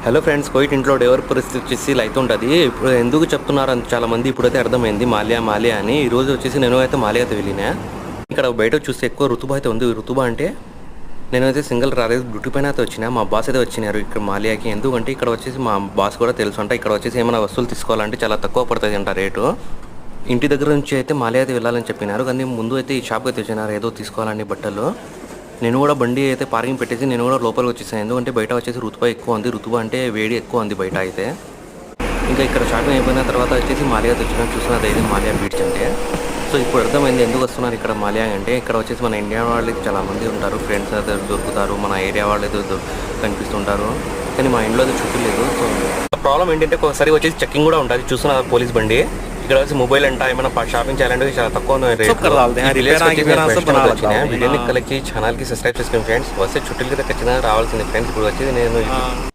Hello friends, Coit ఇంట్లో డెవర్ పరిస్థితి వచ్చేసి ఇలా అయితే ఉంటుంది. ఇప్పుడు ఎందుకు చెప్తున్నారు అని చాలామంది ఇప్పుడైతే అర్థమైంది మాల్యా అని. ఈరోజు వచ్చేసి నేను అయితే మాల్యా అయితే వెళ్ళినా. ఇక్కడ బయట చూస్తే ఎక్కువ రుతుబా అయితే ఉంది. రుతుబా అంటే నేనైతే సింగిల్ రాలేదు, డ్యూటీ పైన అయితే వచ్చినా. మా బాస్ అయితే వచ్చినారు ఇక్కడ మాల్యాకి. ఎందుకంటే ఇక్కడ వచ్చేసి మా బాస్ కూడా తెలుసు అంట, ఇక్కడ వచ్చేసి ఏమైనా వస్తువులు తీసుకోవాలంటే చాలా తక్కువ పడుతుంది అంట రేటు. ఇంటి దగ్గర నుంచి అయితే మాల్యా అయితే వెళ్ళాలని చెప్పినారు, కానీ ముందు అయితే ఈ షాప్కి అయితే వచ్చినారు ఏదో తీసుకోవాలని బట్టలు. నేను కూడా బండి అయితే పార్కింగ్ పెట్టేసి నేను కూడా లోపలికి వచ్చేసాను. ఎందుకంటే బయట వచ్చేసి రుతుబా ఎక్కువ ఉంది. రుతుబా అంటే వేడి ఎక్కువ ఉంది బయట అయితే. ఇంకా ఇక్కడ షాపింగ్ అయిపోయిన తర్వాత వచ్చేసి మాల్యా తెచ్చినా చూసినది అయితే మాల్యా బీచ్ అంటే. సో ఇప్పుడు అర్థమైంది ఎందుకు వస్తున్నారు ఇక్కడ మాల్యా అంటే. ఇక్కడ వచ్చేసి మన ఇండియా వాళ్ళు చాలామంది ఉంటారు, ఫ్రెండ్స్ అయితే దొరుకుతారు, మన ఏరియా వాళ్ళు అయితే కనిపిస్తుంటారు. కానీ మా ఇంట్లో అయితే చుట్టూ లేదు. సో ప్రాబ్లం ఏంటంటే ఒకసారి వచ్చేసి చెక్కింగ్ కూడా ఉంటుంది. చూసిన పోలీస్ బండి ఇక్కడ వచ్చి మొబైల్ అంట ఏమైనా షాపింగ్ చేయాలంటే చాలా తక్కువ వీడియోని కలెక్ట్ చేసి ఛానల్కి సబ్స్క్రైబ్ చేసుకోండి ఫ్రెండ్స్. వస్తే చుట్టూలకి ఖచ్చితంగా రావాల్సింది ఫ్రెండ్స్. ఇప్పుడు వచ్చేది నేను